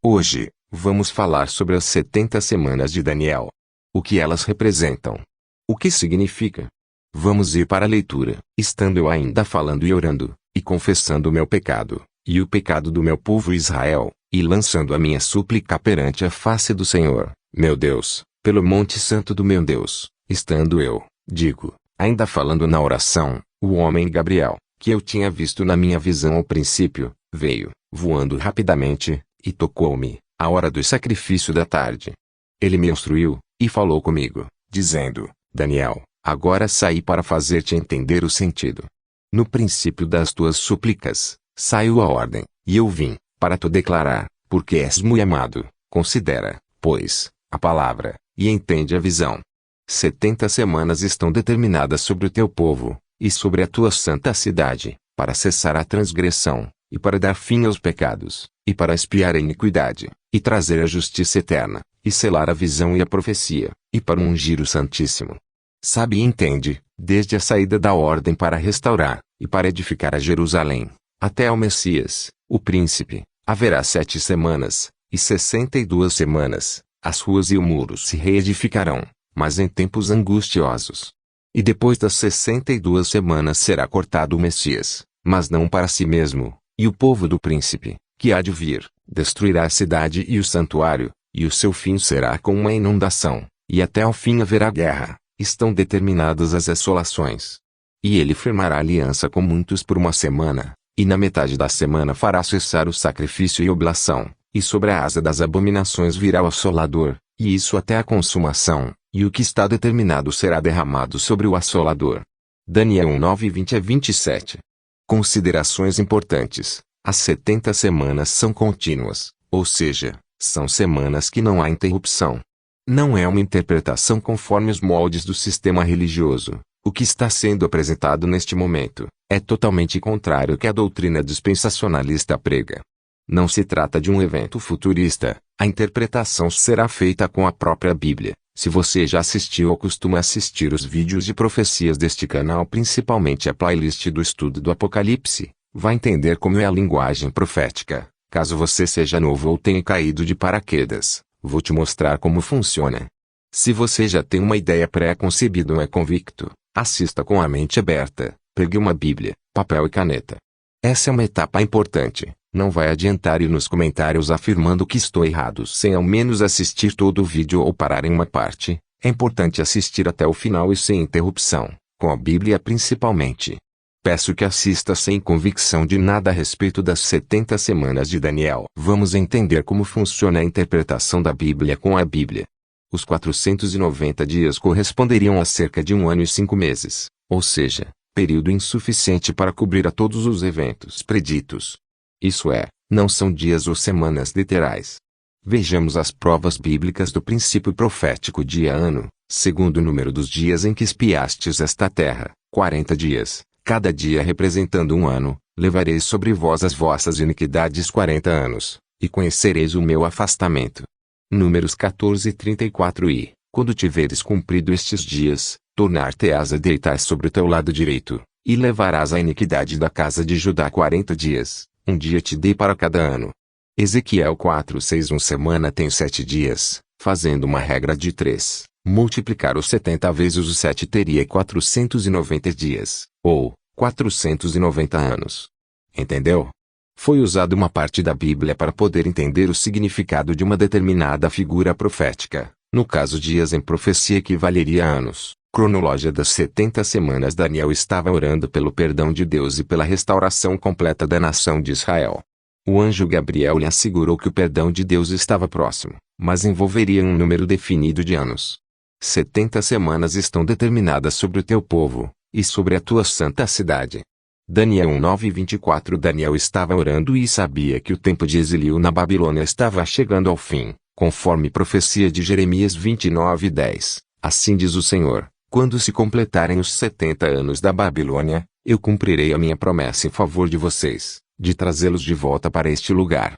Hoje, vamos falar sobre as 70 semanas de Daniel. O que elas representam? O que significa? Vamos ir para a leitura. Estando eu ainda falando e orando, e confessando o meu pecado, e o pecado do meu povo Israel, e lançando a minha súplica perante a face do Senhor, meu Deus, pelo monte santo do meu Deus, estando eu, ainda falando na oração, o homem Gabriel, que eu tinha visto na minha visão ao princípio, veio, voando rapidamente, e tocou-me, à hora do sacrifício da tarde. Ele me instruiu, e falou comigo, dizendo, Daniel, agora saí para fazer-te entender o sentido. No princípio das tuas súplicas, saiu a ordem, e eu vim, para te declarar, porque és muito amado, considera, pois, a palavra, e entende a visão. 70 semanas estão determinadas sobre o teu povo, e sobre a tua santa cidade, para cessar a transgressão, e para dar fim aos pecados, e para expiar a iniquidade, e trazer a justiça eterna, e selar a visão e a profecia, e para ungir o Santíssimo. Sabe e entende, desde a saída da ordem para restaurar, e para edificar a Jerusalém, até ao Messias, o príncipe, haverá 7 semanas, e 62 semanas, as ruas e o muro se reedificarão, mas em tempos angustiosos. E depois das 62 semanas será cortado o Messias, mas não para si mesmo, e o povo do príncipe, que há de vir, destruirá a cidade e o santuário, e o seu fim será com uma inundação, e até ao fim haverá guerra, estão determinadas as assolações. E ele firmará aliança com muitos por 1 semana, e na metade da semana fará cessar o sacrifício e oblação, e sobre a asa das abominações virá o assolador, e isso até a consumação, e o que está determinado será derramado sobre o assolador. Daniel 9:20-27. Considerações importantes. As 70 semanas são contínuas, ou seja, são semanas que não há interrupção. Não é uma interpretação conforme os moldes do sistema religioso. O que está sendo apresentado neste momento é totalmente contrário ao que a doutrina dispensacionalista prega. Não se trata de um evento futurista, a interpretação será feita com a própria Bíblia. Se você já assistiu ou costuma assistir os vídeos de profecias deste canal, principalmente a playlist do estudo do Apocalipse, vai entender como é a linguagem profética. Caso você seja novo ou tenha caído de paraquedas, vou te mostrar como funciona. Se você já tem uma ideia pré-concebida ou é convicto, assista com a mente aberta, pegue uma Bíblia, papel e caneta. Essa é uma etapa importante. Não vai adiantar ir nos comentários afirmando que estou errado sem ao menos assistir todo o vídeo ou parar em uma parte. É importante assistir até o final e sem interrupção, com a Bíblia principalmente. Peço que assista sem convicção de nada a respeito das 70 semanas de Daniel. Vamos entender como funciona a interpretação da Bíblia com a Bíblia. Os 490 dias corresponderiam a cerca de 1 ano e 5 meses, ou seja, período insuficiente para cobrir a todos os eventos preditos. Isso é, não são dias ou semanas literais. Vejamos as provas bíblicas do princípio profético dia-ano, segundo o número dos dias em que espiastes esta terra, 40 dias, cada dia representando 1 ano, levareis sobre vós as vossas iniquidades 40 anos, e conhecereis o meu afastamento. Números 14:34 E, quando tiveres cumprido estes dias, tornar-te-ás a deitar sobre o teu lado direito, e levarás a iniquidade da casa de Judá 40 dias. Um dia te dei para cada ano. Ezequiel 4:6 Uma semana tem 7 dias, fazendo uma regra de 3. Multiplicar os 70 vezes os 7 teria 490 dias, ou 490 anos. Entendeu? Foi usada uma parte da Bíblia para poder entender o significado de uma determinada figura profética. No caso, dias em profecia equivaleria a anos. Cronologia das 70 semanas. Daniel estava orando pelo perdão de Deus e pela restauração completa da nação de Israel. O anjo Gabriel lhe assegurou que o perdão de Deus estava próximo, mas envolveria um número definido de anos. 70 semanas estão determinadas sobre o teu povo, e sobre a tua santa cidade. Daniel 9:24 Daniel estava orando e sabia que o tempo de exílio na Babilônia estava chegando ao fim, conforme profecia de Jeremias 29:10. Assim diz o Senhor. Quando se completarem os 70 anos da Babilônia, eu cumprirei a minha promessa em favor de vocês, de trazê-los de volta para este lugar.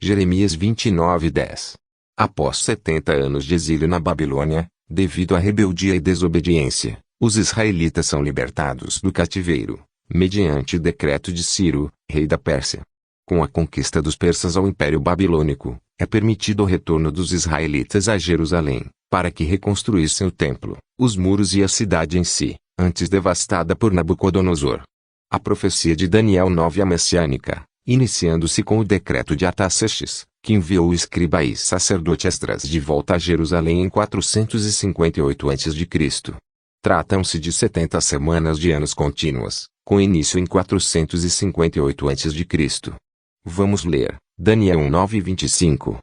Jeremias 29:10. Após 70 anos de exílio na Babilônia, Devido à rebeldia e desobediência, os israelitas são libertados do cativeiro, mediante o decreto de Ciro, rei da Pérsia. Com a conquista dos persas ao Império Babilônico, é permitido o retorno dos israelitas a Jerusalém, para que reconstruíssem o templo, os muros e a cidade em si, antes devastada por Nabucodonosor. A profecia de Daniel 9 é messiânica, iniciando-se com o decreto de Artaxerxes, que enviou o escriba e sacerdote Esdras de volta a Jerusalém em 458 a.C. Tratam-se de 70 semanas de anos contínuas, com início em 458 a.C. Vamos ler, Daniel 9:25.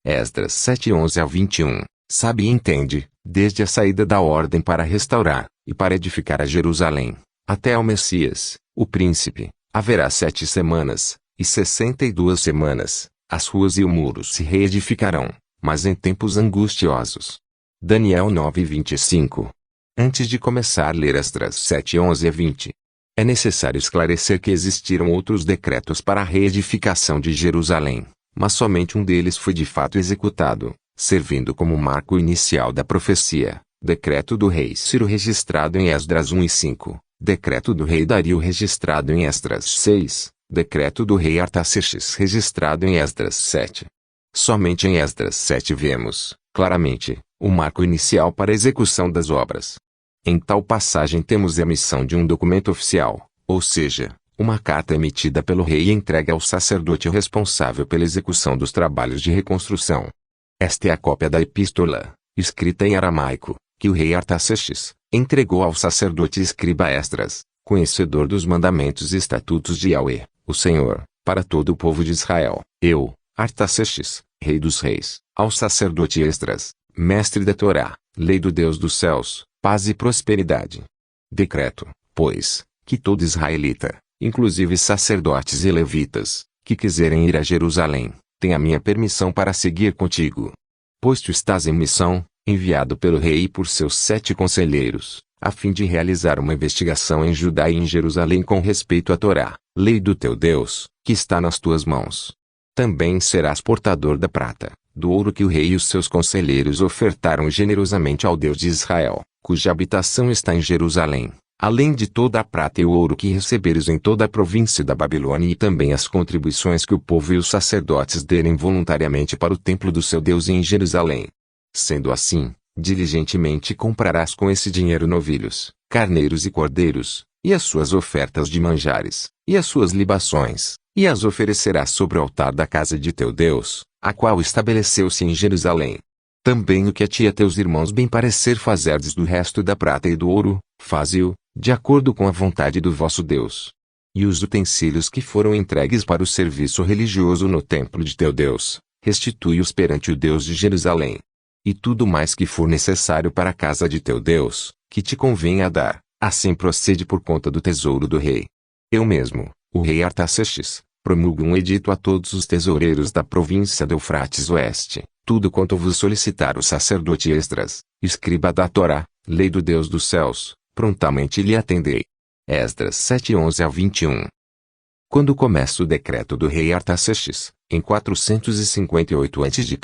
Esdras 7:11-21, sabe e entende, desde a saída da ordem para restaurar, e para edificar a Jerusalém, até ao Messias, o príncipe, haverá 7 semanas, e 62 semanas, as ruas e o muro se reedificarão, mas em tempos angustiosos. Daniel 9:25. Antes de começar a ler Esdras 7:11-20, é necessário esclarecer que existiram outros decretos para a reedificação de Jerusalém, mas somente um deles foi de fato executado, servindo como marco inicial da profecia, decreto do rei Ciro registrado em Esdras 1 e 5, decreto do rei Dario registrado em Esdras 6, decreto do rei Artaxerxes registrado em Esdras 7. Somente em Esdras 7 vemos, claramente, o marco inicial para a execução das obras. Em tal passagem temos a emissão de um documento oficial, ou seja, uma carta emitida pelo rei e entregue ao sacerdote responsável pela execução dos trabalhos de reconstrução. Esta é a cópia da epístola, escrita em aramaico, que o rei Artaxerxes entregou ao sacerdote e escriba Esdras, conhecedor dos mandamentos e estatutos de Yahweh, o Senhor, para todo o povo de Israel. Eu, Artaxerxes, rei dos reis, ao sacerdote Esdras, mestre da Torá, lei do Deus dos céus, paz e prosperidade. Decreto, pois, que todo israelita, inclusive sacerdotes e levitas, que quiserem ir a Jerusalém, tenha minha permissão para seguir contigo. Pois tu estás em missão, enviado pelo rei e por seus 7 conselheiros, a fim de realizar uma investigação em Judá e em Jerusalém com respeito à Torá, lei do teu Deus, que está nas tuas mãos. Também serás portador da prata, do ouro que o rei e os seus conselheiros ofertaram generosamente ao Deus de Israel, cuja habitação está em Jerusalém, além de toda a prata e o ouro que receberes em toda a província da Babilônia e também as contribuições que o povo e os sacerdotes derem voluntariamente para o templo do seu Deus em Jerusalém. Sendo assim, diligentemente comprarás com esse dinheiro novilhos, carneiros e cordeiros, e as suas ofertas de manjares, e as suas libações, e as oferecerás sobre o altar da casa de teu Deus, a qual estabeleceu-se em Jerusalém. Também o que a ti e a teus irmãos bem parecer fazerdes do resto da prata e do ouro, faze-o, de acordo com a vontade do vosso Deus. E os utensílios que foram entregues para o serviço religioso no templo de teu Deus, restitui-os perante o Deus de Jerusalém. E tudo mais que for necessário para a casa de teu Deus, que te convenha dar, assim procede por conta do tesouro do rei. Eu mesmo, o rei Artaxerxes, promulgo um edito a todos os tesoureiros da província do Eufrates Oeste, tudo quanto vos solicitar o sacerdote Esdras, escriba da Torá, lei do Deus dos céus, prontamente lhe atendei. Esdras 7:11-21. Quando começa o decreto do rei Artaxerxes, em 458 a.C.,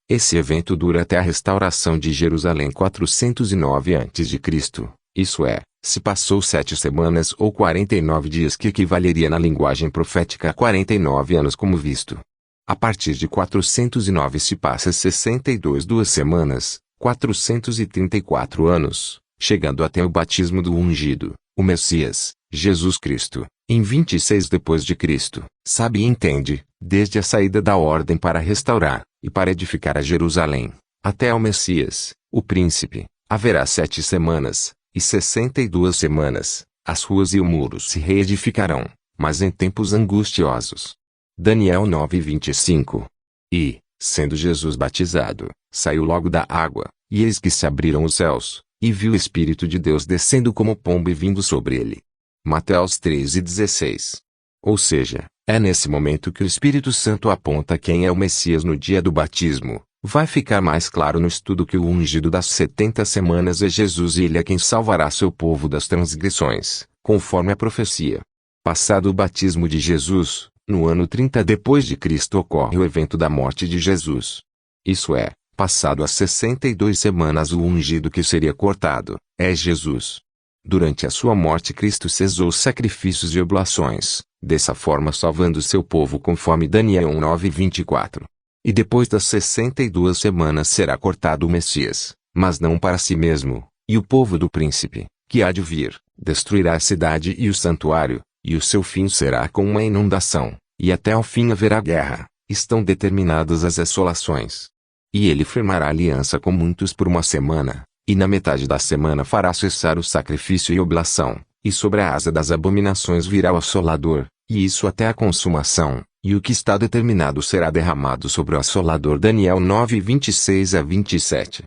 esse evento dura até a restauração de Jerusalém 409 a.C., isso é, se passou 7 semanas ou 49 dias, que equivaleria na linguagem profética a 49 anos como visto. A partir de 409 se passa 2 semanas, 434 anos, chegando até o batismo do ungido, o Messias, Jesus Cristo, em 26 depois de Cristo, sabe e entende, desde a saída da ordem para restaurar, e para edificar a Jerusalém, até ao Messias, o príncipe, haverá 7 semanas, e 62 semanas, as ruas e o muro se reedificarão, mas em tempos angustiosos. Daniel 9:25. E, sendo Jesus batizado, saiu logo da água, e eis que se abriram os céus, e viu o Espírito de Deus descendo como pomba e vindo sobre ele. Mateus 13:16. Ou seja, é nesse momento que o Espírito Santo aponta quem é o Messias no dia do batismo. Vai ficar mais claro no estudo que o ungido das 70 semanas é Jesus e ele é quem salvará seu povo das transgressões, conforme a profecia. Passado o batismo de Jesus, no ano 30 depois de Cristo ocorre o evento da morte de Jesus. Isso é, Passado as 62 semanas o ungido que seria cortado, é Jesus. Durante a sua morte Cristo cessou os sacrifícios e oblações, dessa forma salvando seu povo conforme Daniel 9:24. E depois das 62 semanas será cortado o Messias, mas não para si mesmo, e o povo do príncipe, que há de vir, destruirá a cidade e o santuário, e o seu fim será com uma inundação, e até ao fim haverá guerra, estão determinadas as assolações. E ele firmará aliança com muitos por uma semana, e na metade da semana fará cessar o sacrifício e oblação, e sobre a asa das abominações virá o assolador, e isso até a consumação, e o que está determinado será derramado sobre o assolador. Daniel 9:26-27.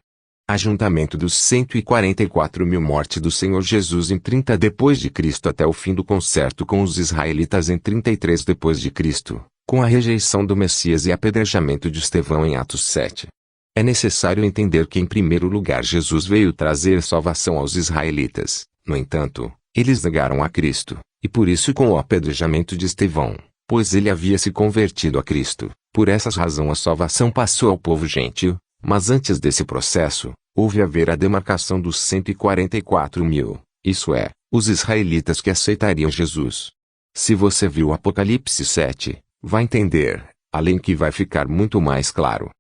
Ajuntamento dos 144.000. Morte do Senhor Jesus em 30 depois de Cristo até o fim do concerto com os israelitas em 33 depois de Cristo, com a rejeição do Messias e apedrejamento de Estevão em Atos 7. É necessário entender que em primeiro lugar Jesus veio trazer salvação aos israelitas. No entanto, eles negaram a Cristo, e por isso com o apedrejamento de Estevão, pois ele havia se convertido a Cristo, por essa razão a salvação passou ao povo gentio, mas antes desse processo, houve haver a demarcação dos 144.000, isso é, os israelitas que aceitariam Jesus. Se você viu Apocalipse 7, vai entender, além que vai ficar muito mais claro.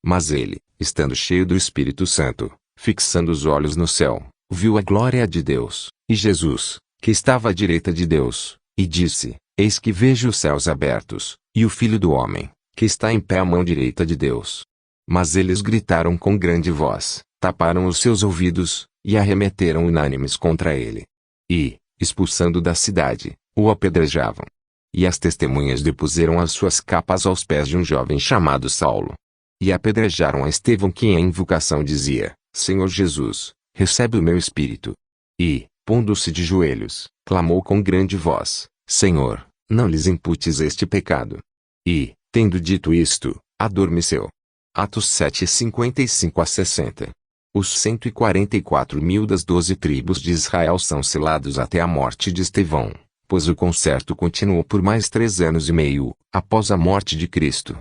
Mas ele, estando cheio do Espírito Santo, fixando os olhos no céu, viu a glória de Deus, e Jesus, que estava à direita de Deus, e disse: Eis que vejo os céus abertos, e o Filho do Homem, que está em pé à mão direita de Deus. Mas eles gritaram com grande voz, taparam os seus ouvidos, e arremeteram unânimes contra ele. E, expulsando da cidade, o apedrejavam. E as testemunhas depuseram as suas capas aos pés de um jovem chamado Saulo. E apedrejaram a Estevão, que em invocação dizia: Senhor Jesus, recebe o meu espírito. E, pondo-se de joelhos, clamou com grande voz: Senhor, não lhes imputes este pecado. E, tendo dito isto, adormeceu. Atos 7:55-60. Os 144.000 das 12 tribos de Israel são selados até a morte de Estevão, pois o concerto continuou por mais 3 anos e meio, após a morte de Cristo.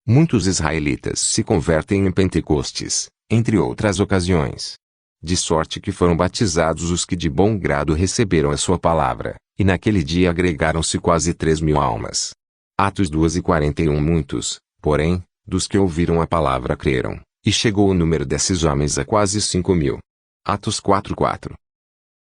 Muitos israelitas se convertem em Pentecostes, entre outras ocasiões. De sorte que foram batizados os que de bom grado receberam a sua palavra, e naquele dia agregaram-se quase 3.000 almas. Atos 2:41. Muitos, porém, dos que ouviram a palavra creram, e chegou o número desses homens a quase 5.000. Atos 4:4.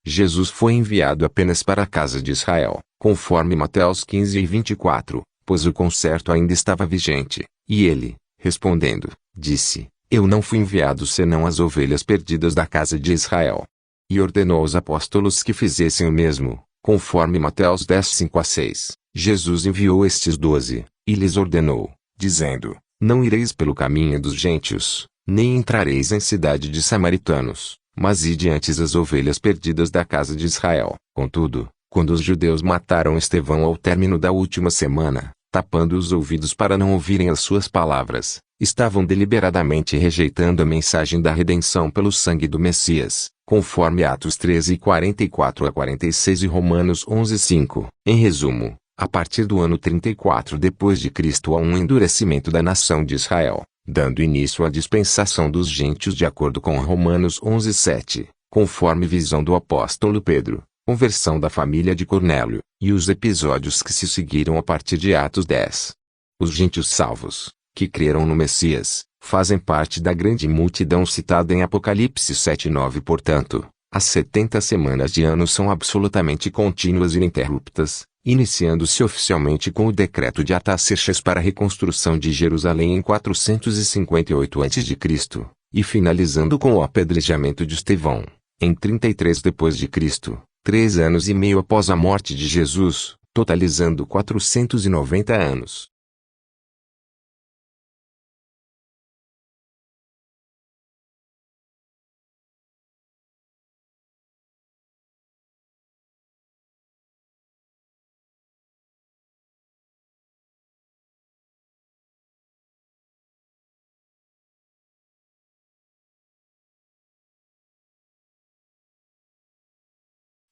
Jesus foi enviado apenas para a casa de Israel, conforme Mateus 15:24, pois o concerto ainda estava vigente, e ele, respondendo, disse: Eu não fui enviado senão às ovelhas perdidas da casa de Israel. E ordenou aos apóstolos que fizessem o mesmo, conforme Mateus 10:5-6. Jesus enviou estes 12, e lhes ordenou, dizendo: Não ireis pelo caminho dos gentios, nem entrareis em cidade de samaritanos, mas ide antes as ovelhas perdidas da casa de Israel. Contudo, quando os judeus mataram Estevão ao término da última semana, tapando os ouvidos para não ouvirem as suas palavras, estavam deliberadamente rejeitando a mensagem da redenção pelo sangue do Messias, conforme Atos 13:44-46 e Romanos 11:5. Em resumo, a partir do ano 34 depois de Cristo há um endurecimento da nação de Israel, dando início à dispensação dos gentios de acordo com Romanos 11:7, conforme visão do apóstolo Pedro, conversão da família de Cornélio, e os episódios que se seguiram a partir de Atos 10. Os gentios salvos, que creram no Messias, fazem parte da grande multidão citada em Apocalipse 7:9. Portanto, as 70 semanas de ano são absolutamente contínuas e ininterruptas, iniciando-se oficialmente com o decreto de Artaxerxes para a reconstrução de Jerusalém em 458 a.C., e finalizando com o apedrejamento de Estevão, em 33 d.C., 3 anos e meio após a morte de Jesus, totalizando 490 anos.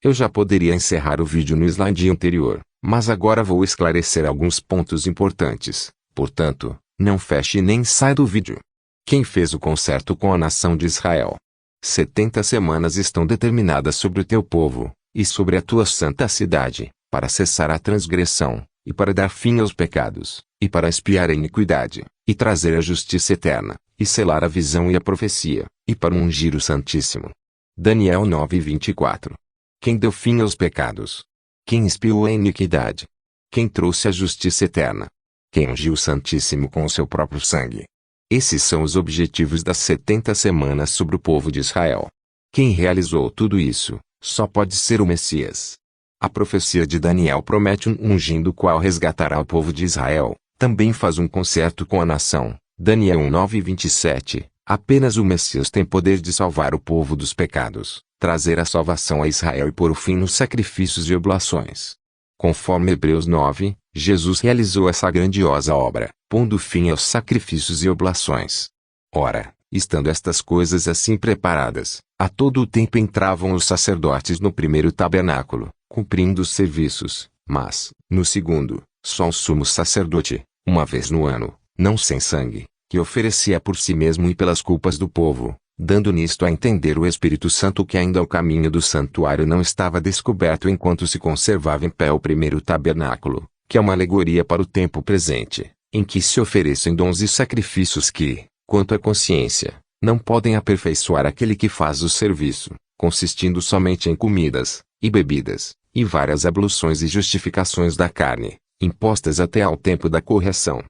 Eu já poderia encerrar o vídeo no slide anterior, mas agora vou esclarecer alguns pontos importantes. Portanto, não feche nem saia do vídeo. Quem fez o concerto com a nação de Israel? 70 semanas estão determinadas sobre o teu povo, e sobre a tua santa cidade, para cessar a transgressão, e para dar fim aos pecados, e para expiar a iniquidade, e trazer a justiça eterna, e selar a visão e a profecia, e para ungir o Santíssimo. Daniel 9:24. Quem deu fim aos pecados? Quem expiou a iniquidade? Quem trouxe a justiça eterna? Quem ungiu o Santíssimo com o seu próprio sangue? Esses são os objetivos das 70 semanas sobre o povo de Israel. Quem realizou tudo isso, só pode ser o Messias. A profecia de Daniel promete um ungindo qual resgatará o povo de Israel, também faz um concerto com a nação. Daniel 9:27. Apenas o Messias tem poder de salvar o povo dos pecados, trazer a salvação a Israel e pôr o fim nos sacrifícios e oblações. Conforme Hebreus 9, Jesus realizou essa grandiosa obra, pondo fim aos sacrifícios e oblações. Ora, estando estas coisas assim preparadas, a todo o tempo entravam os sacerdotes no primeiro tabernáculo, cumprindo os serviços, mas, no segundo, só o sumo sacerdote, uma vez no ano, não sem sangue, que oferecia por si mesmo e pelas culpas do povo, dando nisto a entender o Espírito Santo que ainda o caminho do santuário não estava descoberto enquanto se conservava em pé o primeiro tabernáculo, que é uma alegoria para o tempo presente, em que se oferecem dons e sacrifícios que, quanto à consciência, não podem aperfeiçoar aquele que faz o serviço, consistindo somente em comidas, e bebidas, e várias abluções e justificações da carne, impostas até ao tempo da correção.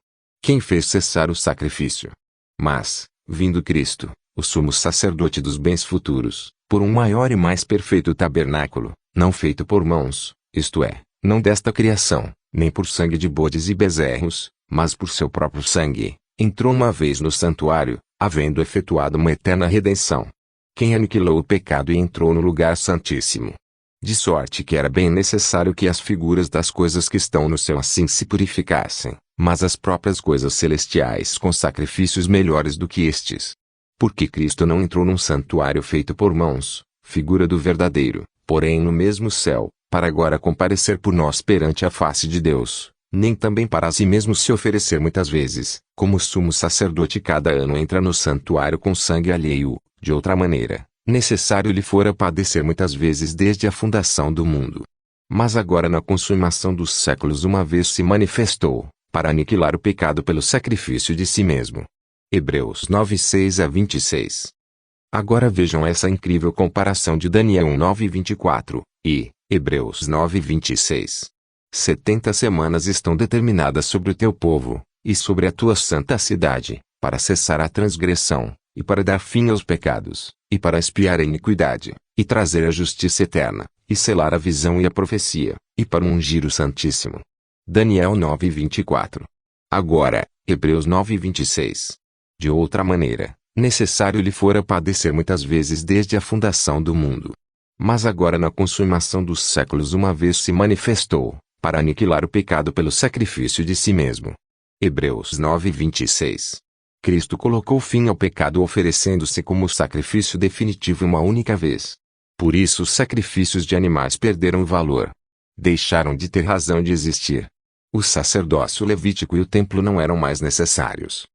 Quem fez cessar o sacrifício? Mas, vindo Cristo, o sumo sacerdote dos bens futuros, por um maior e mais perfeito tabernáculo, não feito por mãos, isto é, não desta criação, nem por sangue de bodes e bezerros, mas por seu próprio sangue, entrou uma vez no santuário, havendo efetuado uma eterna redenção. Quem aniquilou o pecado e entrou no lugar santíssimo. De sorte que era bem necessário que as figuras das coisas que estão no céu assim se purificassem, mas as próprias coisas celestiais com sacrifícios melhores do que estes. Porque Cristo não entrou num santuário feito por mãos, figura do verdadeiro, porém no mesmo céu, para agora comparecer por nós perante a face de Deus, nem também para a si mesmo se oferecer muitas vezes, como sumo sacerdote cada ano entra no santuário com sangue alheio, de outra maneira, necessário lhe fora padecer muitas vezes desde a fundação do mundo. Mas agora na consumação dos séculos uma vez se manifestou, para aniquilar o pecado pelo sacrifício de si mesmo. Hebreus 9:6-26. Agora vejam essa incrível comparação de Daniel 9:24 e Hebreus 9:26. 70 semanas estão determinadas sobre o teu povo, e sobre a tua santa cidade, para cessar a transgressão, e para dar fim aos pecados, e para expiar a iniquidade, e trazer a justiça eterna, e selar a visão e a profecia, e para ungir o Santíssimo. Daniel 9:24. Agora, Hebreus 9:26. De outra maneira, necessário lhe fora padecer muitas vezes desde a fundação do mundo. Mas agora na consumação dos séculos uma vez se manifestou, para aniquilar o pecado pelo sacrifício de si mesmo. Hebreus 9:26. Cristo colocou fim ao pecado oferecendo-se como sacrifício definitivo uma única vez. Por isso os sacrifícios de animais perderam valor. Deixaram de ter razão de existir. O sacerdócio levítico e o templo não eram mais necessários.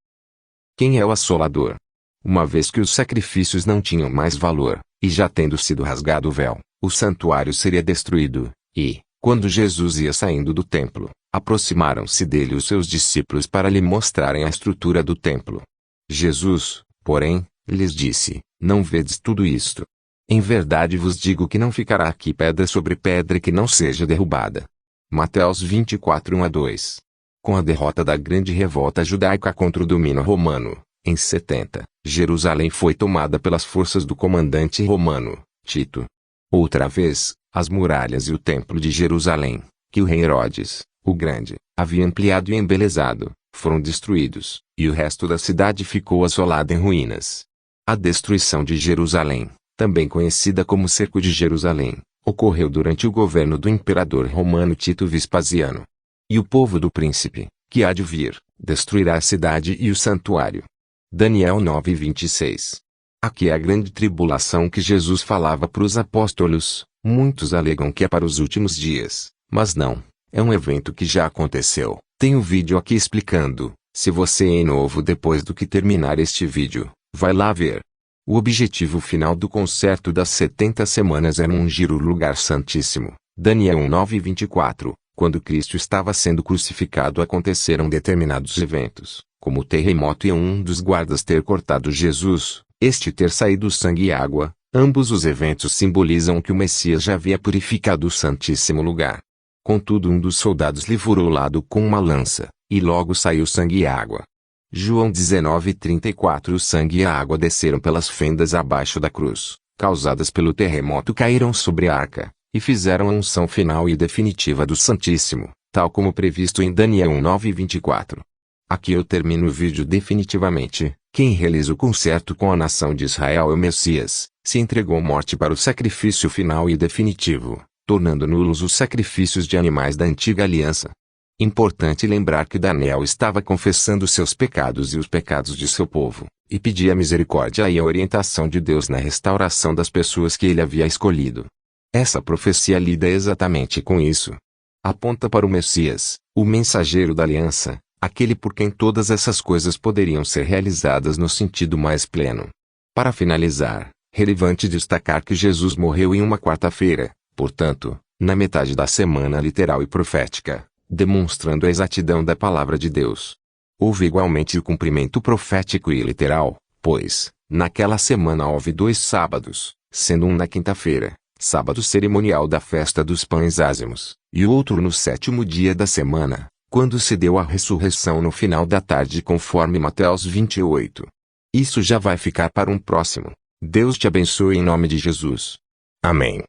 Quem é o assolador? Uma vez que os sacrifícios não tinham mais valor, e já tendo sido rasgado o véu, o santuário seria destruído, e, quando Jesus ia saindo do templo, aproximaram-se dele os seus discípulos para lhe mostrarem a estrutura do templo. Jesus, porém, lhes disse: Não vedes tudo isto? Em verdade vos digo que não ficará aqui pedra sobre pedra que não seja derrubada. Mateus 24:1-2. Com a derrota da grande revolta judaica contra o domínio romano, em 70, Jerusalém foi tomada pelas forças do comandante romano, Tito. Outra vez, as muralhas e o templo de Jerusalém, que o rei Herodes, o Grande, havia ampliado e embelezado, foram destruídos, e o resto da cidade ficou assolada em ruínas. A destruição de Jerusalém, também conhecida como Cerco de Jerusalém, ocorreu durante o governo do imperador romano Tito Vespasiano. E o povo do príncipe, que há de vir, destruirá a cidade e o santuário. Daniel 9:26. Aqui é a grande tribulação que Jesus falava para os apóstolos. Muitos alegam que é para os últimos dias, mas não, é um evento que já aconteceu. Tem um vídeo aqui explicando, Se você é novo depois do que terminar este vídeo, vai lá ver. O objetivo final do concerto das 70 semanas era ungir o lugar santíssimo. Daniel 9:24. Quando Cristo estava sendo crucificado aconteceram determinados eventos, como o terremoto e um dos guardas ter cortado Jesus, este ter saído sangue e água. Ambos os eventos simbolizam que o Messias já havia purificado o santíssimo lugar. Contudo, um dos soldados lhe furou o lado com uma lança, e logo saiu sangue e água. João 19:34. O sangue e a água desceram pelas fendas abaixo da cruz, causadas pelo terremoto, caíram sobre a arca, e fizeram a unção final e definitiva do Santíssimo, tal como previsto em Daniel 9:24. Aqui eu termino o vídeo definitivamente. Quem realiza o concerto com a nação de Israel é o Messias, se entregou à morte para o sacrifício final e definitivo, tornando nulos os sacrifícios de animais da antiga aliança. Importante lembrar que Daniel estava confessando seus pecados e os pecados de seu povo, e pedia misericórdia e a orientação de Deus na restauração das pessoas que ele havia escolhido. Essa profecia lida exatamente com isso. Aponta para o Messias, o mensageiro da aliança, aquele por quem todas essas coisas poderiam ser realizadas no sentido mais pleno. Para finalizar, relevante destacar que Jesus morreu em uma quarta-feira, portanto, na metade da semana literal e profética, demonstrando a exatidão da palavra de Deus. Houve igualmente o cumprimento profético e literal, pois, naquela semana houve 2 sábados, sendo um na quinta-feira, sábado cerimonial da festa dos pães ázimos, e o outro no 7º dia da semana, quando se deu a ressurreição no final da tarde conforme Mateus 28. Isso já vai ficar para um próximo. Deus te abençoe em nome de Jesus. Amém.